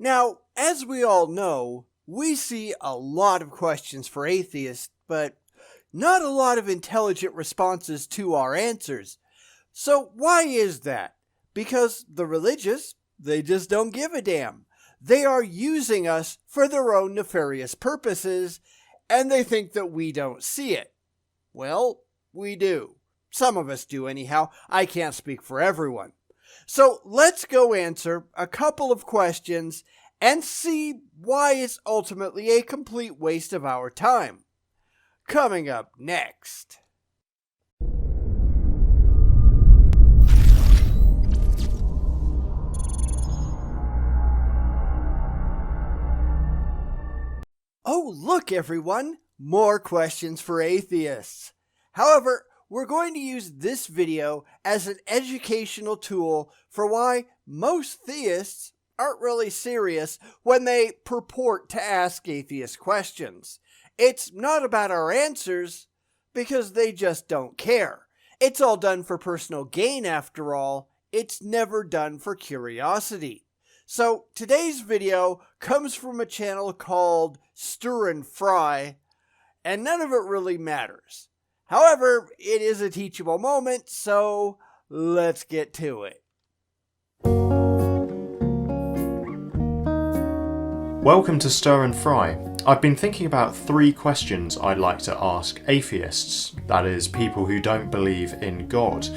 Now, as we all know, we see a lot of questions for atheists, but not a lot of intelligent responses to our answers. So why is that? Because the religious, they just don't give a damn. They are using us for their own nefarious purposes, and they think that we don't see it. Well, we do. Some of us do anyhow. I can't speak for everyone. So let's go answer a couple of questions and see why it's ultimately a complete waste of our time. Coming up next. Oh, look everyone! More questions for atheists. However, we're going to use this video as an educational tool for why most theists aren't really serious when they purport to ask atheist questions. It's not about our answers, because they just don't care. It's all done for personal gain after all. It's never done for curiosity. So today's video comes from a channel called Stir&Fry, and none of it really matters. However, it is a teachable moment, so let's get to it. Welcome to Stir&Fry. I've been thinking about 3 questions I'd like to ask atheists, that is, people who don't believe in God.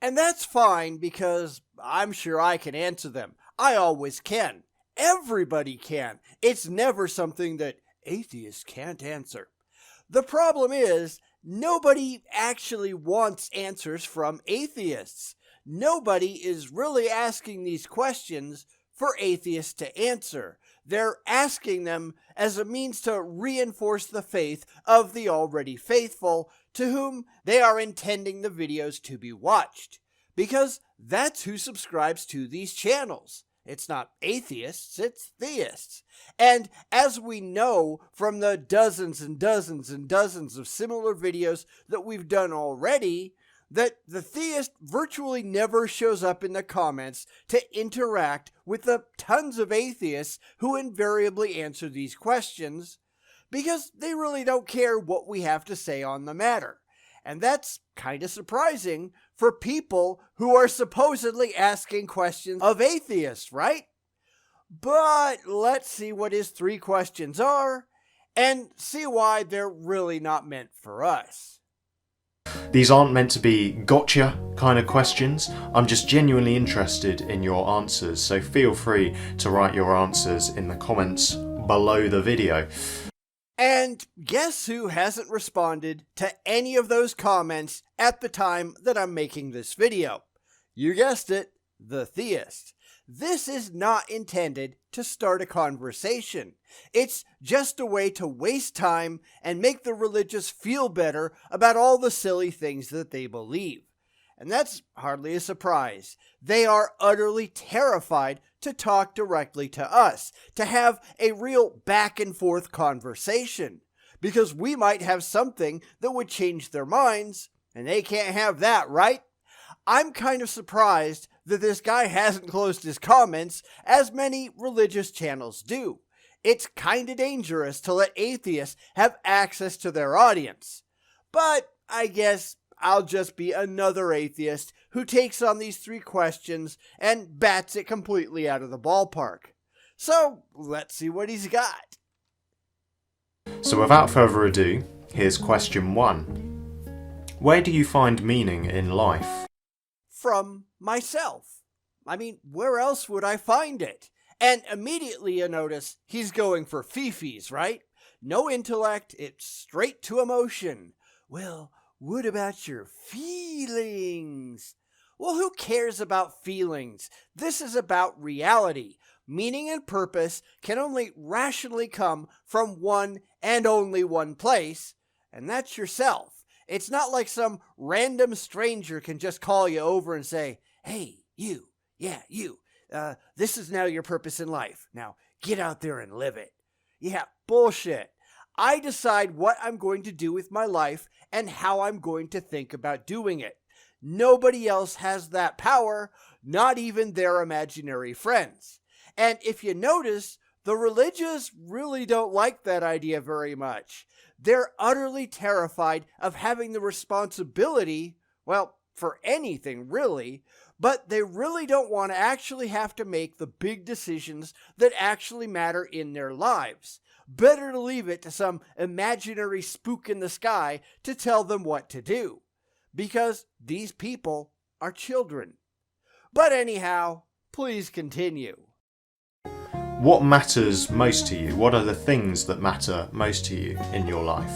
And that's fine because I'm sure I can answer them. I always can. Everybody can. It's never something that atheists can't answer. The problem is, nobody actually wants answers from atheists. Nobody is really asking these questions for atheists to answer. They're asking them as a means to reinforce the faith of the already faithful, to whom they are intending the videos to be watched. Because that's who subscribes to these channels. It's not atheists, it's theists. And as we know from the dozens and dozens and dozens of similar videos that we've done already, that the theist virtually never shows up in the comments to interact with the tons of atheists who invariably answer these questions, because they really don't care what we have to say on the matter. And that's kind of surprising for people who are supposedly asking questions of atheists, right? But let's see what his 3 questions are and see why they're really not meant for us. These aren't meant to be gotcha kind of questions. I'm just genuinely interested in your answers, so feel free to write your answers in the comments below the video. And guess who hasn't responded to any of those comments at the time that I'm making this video? You guessed it, the theist. This is not intended to start a conversation. It's just a way to waste time and make the religious feel better about all the silly things that they believe. And that's hardly a surprise. They are utterly terrified to talk directly to us, to have a real back and forth conversation, because we might have something that would change their minds, and they can't have that, right? I'm kind of surprised that this guy hasn't closed his comments, as many religious channels do. It's kind of dangerous to let atheists have access to their audience. But I guess I'll just be another atheist who takes on these 3 questions and bats it completely out of the ballpark. So let's see what he's got. So without further ado, here's question 1. Where do you find meaning in life? From myself. I mean, where else would I find it? And immediately you notice he's going for fifis, right? No intellect, it's straight to emotion. Well, what about your feelings? Well, who cares about feelings? This is about reality. Meaning and purpose can only rationally come from one and only one place, and that's yourself. It's not like some random stranger can just call you over and say, "Hey, you, this is now your purpose in life. Now, get out there and live it." Yeah, bullshit. I decide what I'm going to do with my life and how I'm going to think about doing it. Nobody else has that power, not even their imaginary friends. And if you notice, the religious really don't like that idea very much. They're utterly terrified of having the responsibility, well, for anything really, but they really don't want to actually have to make the big decisions that actually matter in their lives. Better to leave it to some imaginary spook in the sky to tell them what to do. Because these people are children. But anyhow, please continue. What matters most to you? What are the things that matter most to you in your life?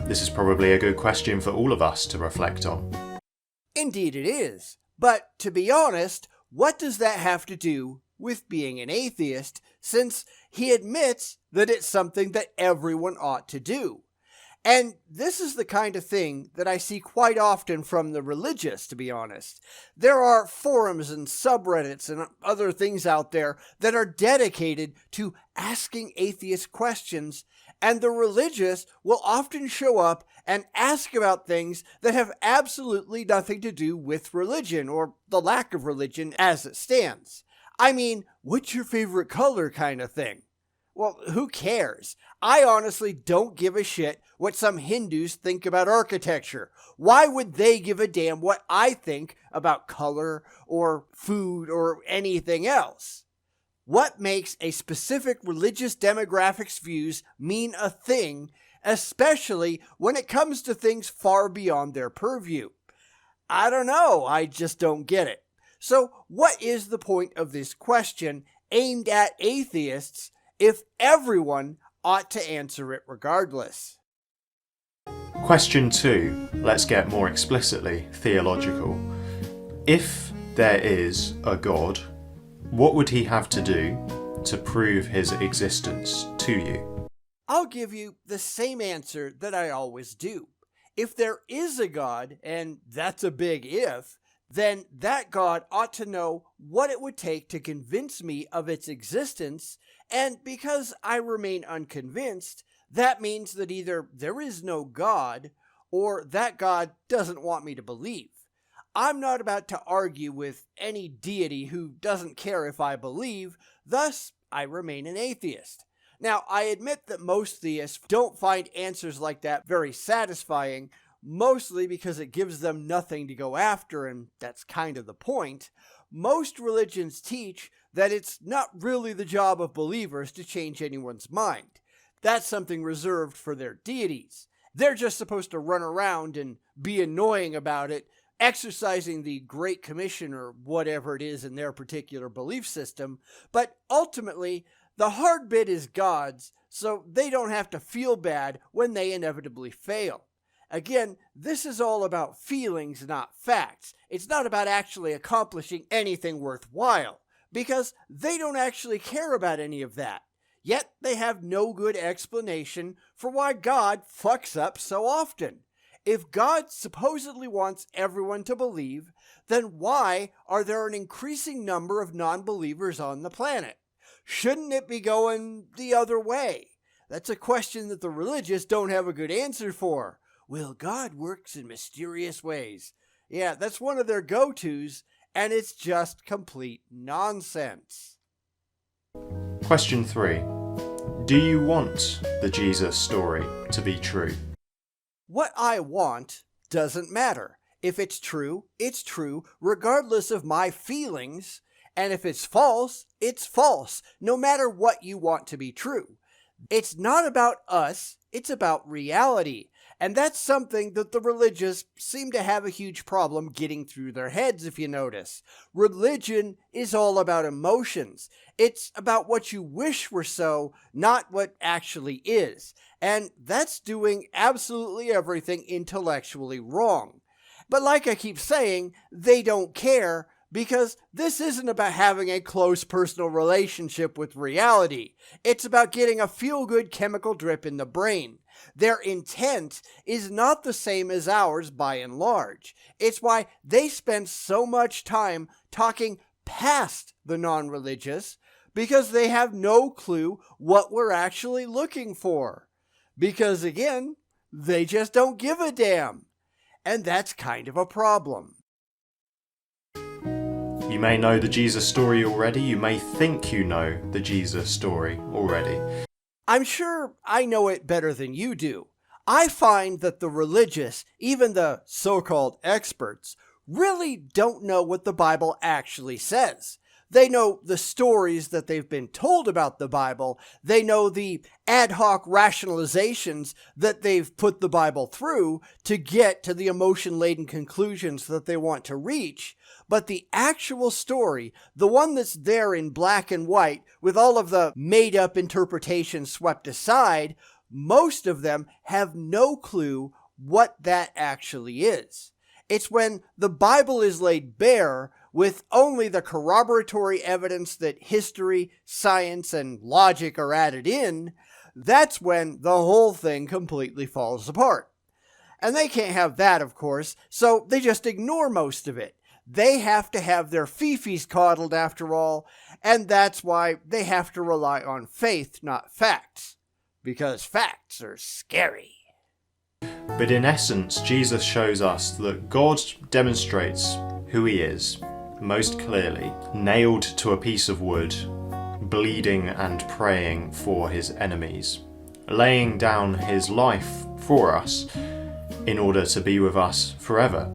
This is probably a good question for all of us to reflect on. Indeed it is. But to be honest, what does that have to do with being an atheist, since he admits that it's something that everyone ought to do? And this is the kind of thing that I see quite often from the religious, to be honest. There are forums and subreddits and other things out there that are dedicated to asking atheist questions, and the religious will often show up and ask about things that have absolutely nothing to do with religion, or the lack of religion as it stands. I mean, what's your favorite color kind of thing. Well, who cares? I honestly don't give a shit what some Hindus think about architecture. Why would they give a damn what I think about color or food or anything else? What makes a specific religious demographic's views mean a thing, especially when it comes to things far beyond their purview? I don't know, I just don't get it. So what is the point of this question aimed at atheists if everyone ought to answer it regardless? Question 2. Let's get more explicitly theological. If there is a God, what would he have to do to prove his existence to you? I'll give you the same answer that I always do. If there is a God, and that's a big if, then that God ought to know what it would take to convince me of its existence, and because I remain unconvinced, that means that either there is no God, or that God doesn't want me to believe. I'm not about to argue with any deity who doesn't care if I believe, thus I remain an atheist. Now, I admit that most theists don't find answers like that very satisfying, mostly because it gives them nothing to go after, and that's kind of the point. Most religions teach that it's not really the job of believers to change anyone's mind. That's something reserved for their deities. They're just supposed to run around and be annoying about it, exercising the Great Commission or whatever it is in their particular belief system, but ultimately, the hard bit is God's, so they don't have to feel bad when they inevitably fail. Again, this is all about feelings, not facts. It's not about actually accomplishing anything worthwhile, because they don't actually care about any of that. Yet they have no good explanation for why God fucks up so often. If God supposedly wants everyone to believe, then why are there an increasing number of non-believers on the planet? Shouldn't it be going the other way? That's a question that the religious don't have a good answer for. Well, God works in mysterious ways. Yeah, that's one of their go-tos, and it's just complete nonsense. Question 3. Do you want the Jesus story to be true? What I want doesn't matter. If it's true regardless of my feelings, and if it's false, no matter what you want to be true. It's not about us, it's about reality. And that's something that the religious seem to have a huge problem getting through their heads, if you notice. Religion is all about emotions. It's about what you wish were so, not what actually is. And that's doing absolutely everything intellectually wrong. But like I keep saying, they don't care, because this isn't about having a close personal relationship with reality. It's about getting a feel-good chemical drip in the brain. Their intent is not the same as ours by and large. It's why they spend so much time talking past the non-religious, because they have no clue what we're actually looking for. Because again, they just don't give a damn. And that's kind of a problem. You may know the Jesus story already, you may think you know the Jesus story already. I'm sure I know it better than you do. I find that the religious, even the so-called experts, really don't know what the Bible actually says. They know the stories that they've been told about the Bible. They know the ad hoc rationalizations that they've put the Bible through to get to the emotion-laden conclusions that they want to reach. But the actual story, the one that's there in black and white with all of the made-up interpretations swept aside, most of them have no clue what that actually is. It's when the Bible is laid bare with only the corroboratory evidence that history, science, and logic are added in, that's when the whole thing completely falls apart. And they can't have that, of course, so they just ignore most of it. They have to have their fifis coddled after all, and that's why they have to rely on faith, not facts. Because facts are scary. But in essence, Jesus shows us that God demonstrates who he is most clearly, nailed to a piece of wood, bleeding and praying for his enemies, laying down his life for us in order to be with us forever.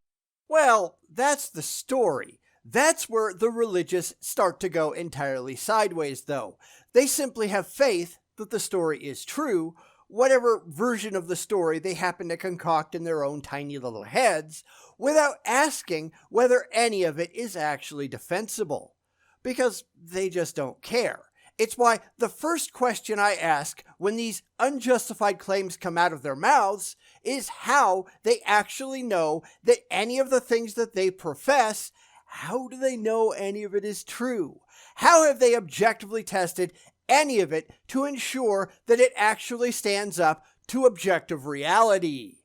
Well, that's the story. That's where the religious start to go entirely sideways, though. They simply have faith that the story is true, whatever version of the story they happen to concoct in their own tiny little heads, without asking whether any of it is actually defensible. Because they just don't care. It's why the first question I ask when these unjustified claims come out of their mouths is how they actually know that any of the things that they profess, how do they know any of it is true? How have they objectively tested any of it to ensure that it actually stands up to objective reality?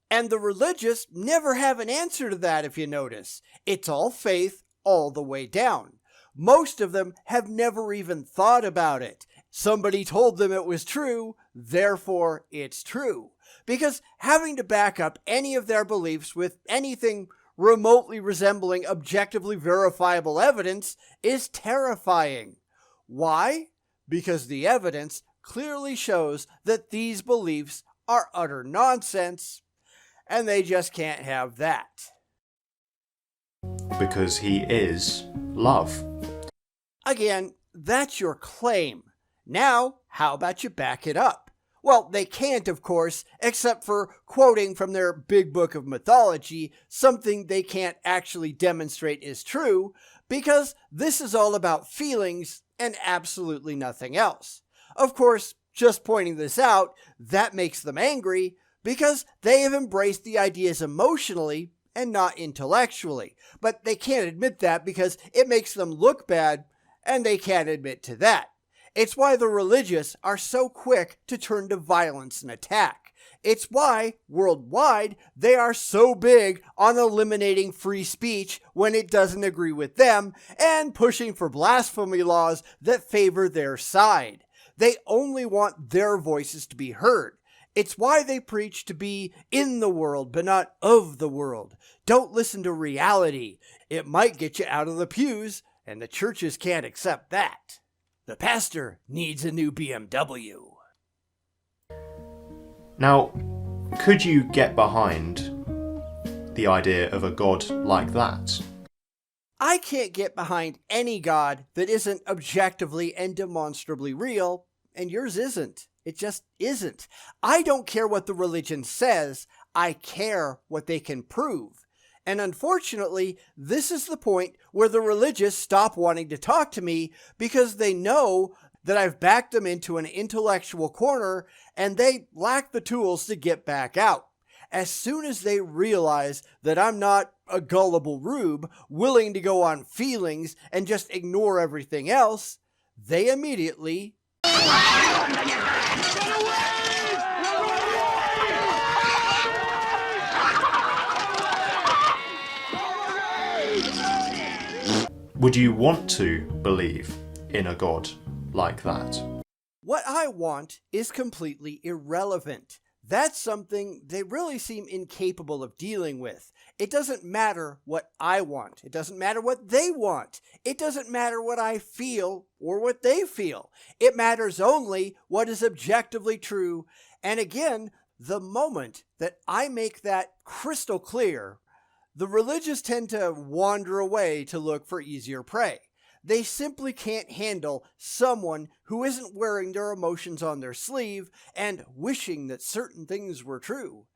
And the religious never have an answer to that, if you notice. It's all faith all the way down. Most of them have never even thought about it. Somebody told them it was true, therefore it's true. Because having to back up any of their beliefs with anything remotely resembling objectively verifiable evidence is terrifying. Why? Because the evidence clearly shows that these beliefs are utter nonsense, and they just can't have that. Because he is love. Again, that's your claim. Now, how about you back it up? Well, they can't, of course, except for quoting from their big book of mythology, something they can't actually demonstrate is true, because this is all about feelings and absolutely nothing else. Of course, just pointing this out, that makes them angry, because they have embraced the ideas emotionally and not intellectually. But they can't admit that because it makes them look bad, and they can't admit to that. It's why the religious are so quick to turn to violence and attack. It's why, worldwide, they are so big on eliminating free speech when it doesn't agree with them and pushing for blasphemy laws that favor their side. They only want their voices to be heard. It's why they preach to be in the world but not of the world. Don't listen to reality. It might get you out of the pews, and the churches can't accept that. The pastor needs a new BMW. Now, could you get behind the idea of a God like that? I can't get behind any God that isn't objectively and demonstrably real, and yours isn't. It just isn't. I don't care what the religion says. I care what they can prove. And unfortunately, this is the point where the religious stop wanting to talk to me because they know that I've backed them into an intellectual corner and they lack the tools to get back out. As soon as they realize that I'm not a gullible rube willing to go on feelings and just ignore everything else, they immediately Would you want to believe in a God like that? What I want is completely irrelevant. That's something they really seem incapable of dealing with. It doesn't matter what I want. It doesn't matter what they want. It doesn't matter what I feel or what they feel. It matters only what is objectively true. And again, the moment that I make that crystal clear, the religious tend to wander away to look for easier prey. They simply can't handle someone who isn't wearing their emotions on their sleeve and wishing that certain things were true.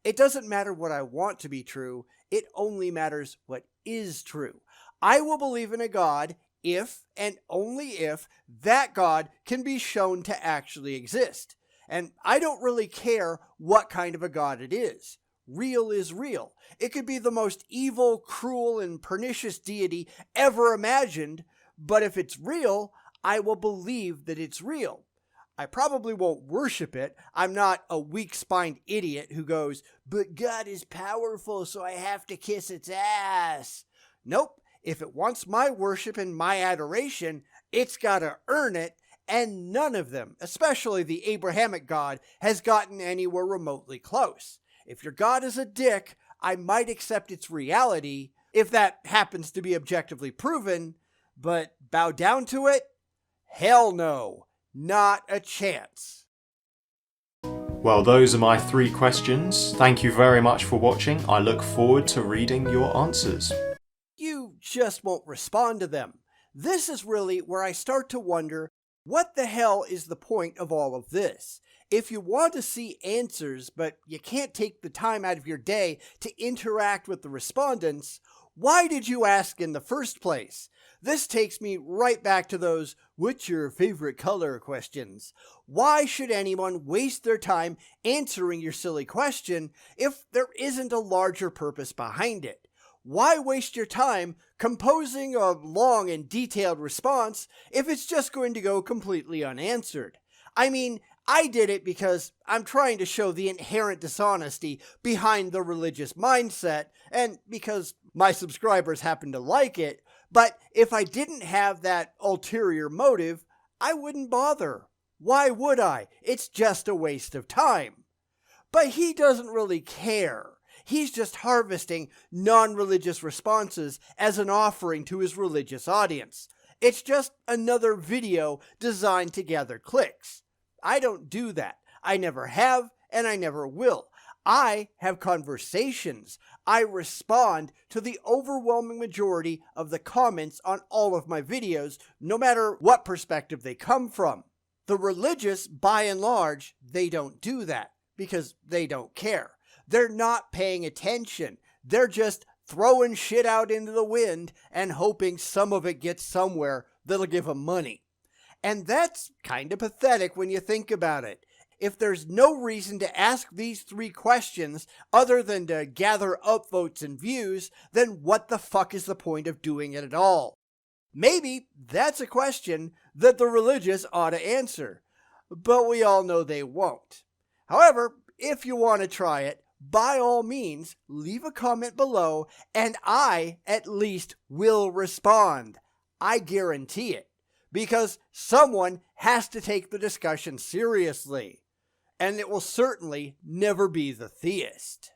It doesn't matter what I want to be true, it only matters what is true. I will believe in a God if and only if that God can be shown to actually exist. And I don't really care what kind of a God it is. Real is real. It could be the most evil, cruel, and pernicious deity ever imagined, but if it's real, I will believe that it's real. I probably won't worship it. I'm not a weak-spined idiot who goes, "But God is powerful, so I have to kiss its ass." Nope. If it wants my worship and my adoration, it's got to earn it, and none of them, especially the Abrahamic God, has gotten anywhere remotely close. If your God is a dick, I might accept its reality, if that happens to be objectively proven, but bow down to it? Hell no. Not a chance. Well, those are my 3 questions. Thank you very much for watching. I look forward to reading your answers. You just won't respond to them. This is really where I start to wonder, what the hell is the point of all of this? If you want to see answers, but you can't take the time out of your day to interact with the respondents, why did you ask in the first place? This takes me right back to those "what's your favorite color" questions. Why should anyone waste their time answering your silly question if there isn't a larger purpose behind it? Why waste your time composing a long and detailed response if it's just going to go completely unanswered? I mean, I did it because I'm trying to show the inherent dishonesty behind the religious mindset, and because my subscribers happen to like it, but if I didn't have that ulterior motive, I wouldn't bother. Why would I? It's just a waste of time. But he doesn't really care. He's just harvesting non-religious responses as an offering to his religious audience. It's just another video designed to gather clicks. I don't do that. I never have, and I never will. I have conversations. I respond to the overwhelming majority of the comments on all of my videos, no matter what perspective they come from. The religious, by and large, they don't do that because they don't care. They're not paying attention. They're just throwing shit out into the wind and hoping some of it gets somewhere that'll give them money. And that's kind of pathetic when you think about it. If there's no reason to ask these 3 questions other than to gather upvotes and views, then what the fuck is the point of doing it at all? Maybe that's a question that the religious ought to answer, but we all know they won't. However, if you want to try it, by all means, leave a comment below, and I, at least, will respond. I guarantee it. Because someone has to take the discussion seriously. And it will certainly never be the theist.